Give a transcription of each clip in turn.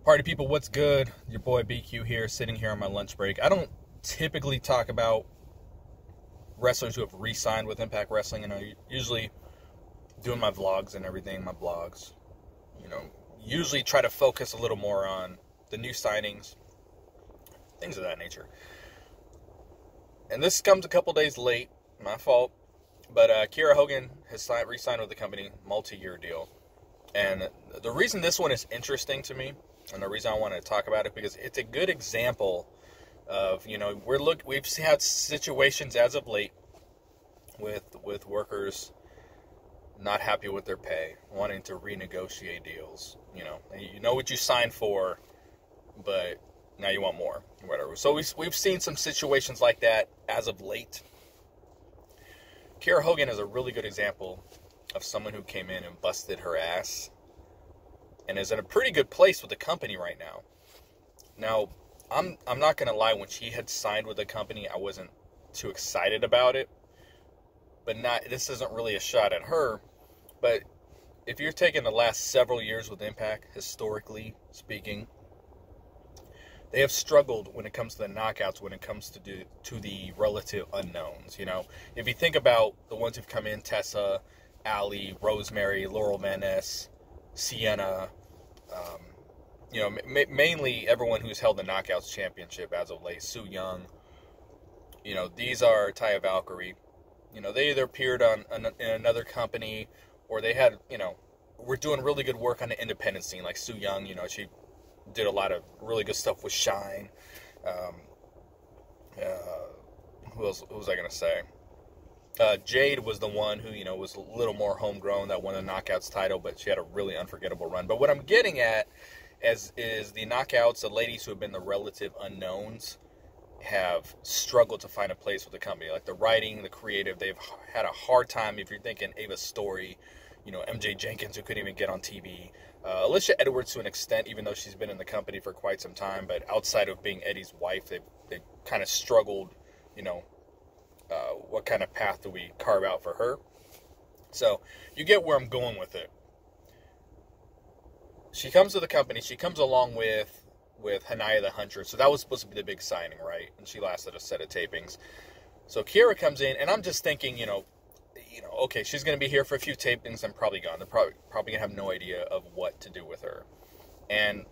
Party people, what's good? Your boy BQ here, sitting here on my lunch break. I don't typically talk about wrestlers who have re-signed with Impact Wrestling, and I usually doing my vlogs and everything, my blogs. Usually try to focus a little more on the new signings, things of that nature. And this comes a couple days late, my fault. But Kiera Hogan has re-signed with the company, multi-year deal. And the reason this one is interesting to me, and the reason I want to talk about it, because it's a good example of, we've had situations as of late with workers not happy with their pay, wanting to renegotiate deals. You know what you signed for, but now you want more, whatever. So we've seen some situations like that as of late. Kiera Hogan is a really good example of someone who came in and busted her ass and is in a pretty good place with the company right now. Now, I'm not going to lie, when she had signed with the company, I wasn't too excited about it. But this isn't really a shot at her. But if you're taking the last several years with Impact, historically speaking, they have struggled when it comes to the knockouts, when it comes to the relative unknowns. If you think about the ones who've come in, Tessa, Allie, Rosemary, Laurel Van Ness, Sienna, mainly everyone who's held the Knockouts Championship as of late, Su Yung, these are Taya Valkyrie. They either appeared in another company, or they had, were doing really good work on the independent scene, like Su Yung. She did a lot of really good stuff with Shine. Who was I going to say? Jade was the one who, was a little more homegrown, that won the Knockouts title, but she had a really unforgettable run. But what I'm getting at is the Knockouts, the ladies who have been the relative unknowns, have struggled to find a place with the company. Like the writing, the creative, they've had a hard time. If you're thinking Ava Story, MJ Jenkins, who couldn't even get on TV. Alicia Edwards, to an extent, even though she's been in the company for quite some time, but outside of being Eddie's wife, they kind of struggled, what kind of path do we carve out for her? So you get where I'm going with it. She comes to the company. She comes along with Hanaya the Huntress. So that was supposed to be the big signing, right? And she lasted a set of tapings. So Kiera comes in, and I'm just thinking, okay, she's going to be here for a few tapings and probably gone. They're probably going to have no idea of what to do with her. And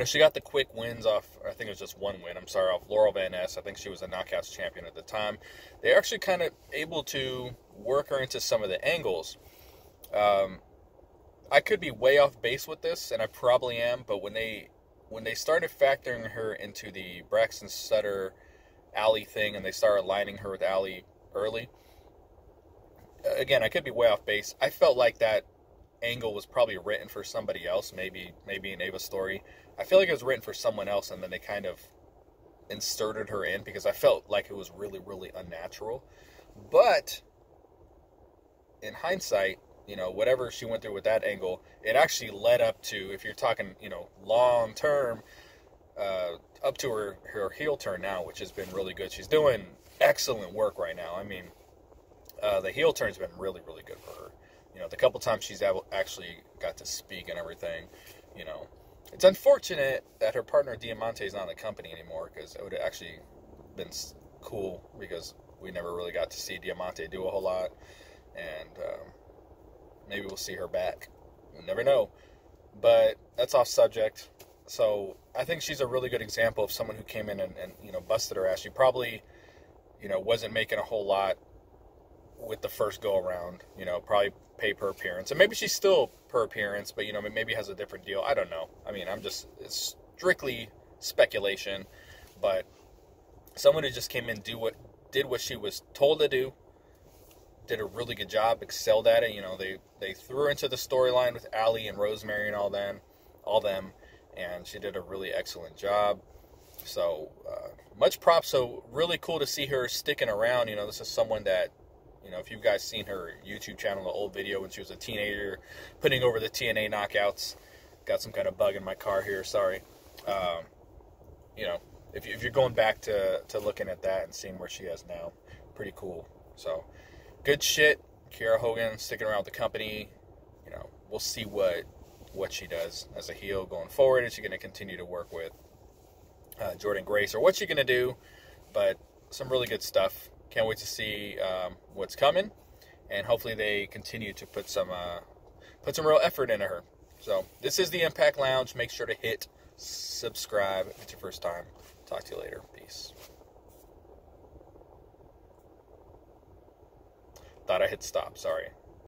she got the quick wins off, I think it was just one win, off Laurel Van Ness. I think she was a Knockouts champion at the time. They're actually kind of able to work her into some of the angles. I could be way off base with this, and I probably am, but when they started factoring her into the Braxton Sutter Allie thing, and they started aligning her with Allie early, again, I could be way off base. I felt like that angle was probably written for somebody else, maybe an Ava Story. I feel like it was written for someone else, and then they kind of inserted her in because I felt like it was really, really unnatural. But in hindsight, whatever she went through with that angle, it actually led up to, if you're talking, long term, up to her heel turn now, which has been really good. She's doing excellent work right now. I mean, the heel turn's been really, really good for her. The couple times she's actually got to speak and everything, It's unfortunate that her partner Diamante is not in the company anymore, because it would have actually been cool, because we never really got to see Diamante do a whole lot. And maybe we'll see her back. We'll never know. But that's off subject. So I think she's a really good example of someone who came in and busted her ass. She probably, wasn't making a whole lot with the first go around, probably pay per appearance. And maybe she's still per appearance, but, maybe has a different deal. I don't know. I mean, it's strictly speculation. But someone who just came in, did what she was told to do, did a really good job, excelled at it. They threw her into the storyline with Allie and Rosemary and all them, and she did a really excellent job. So, much props. So, really cool to see her sticking around. This is someone that, if you guys seen her YouTube channel, the old video when she was a teenager, putting over the TNA knockouts. Got some kind of bug in my car here, sorry. If you're going back to looking at that and seeing where she is now, pretty cool. So, good shit. Kiera Hogan sticking around with the company. We'll see what what she does as a heel going forward. Is she going to continue to work with Jordan Grace, or what's she going to do? But some really good stuff. Can't wait to see what's coming, and hopefully they continue to put some real effort into her. So this is the Impact Lounge. Make sure to hit subscribe if it's your first time. Talk to you later. Peace. Thought I hit stop. Sorry.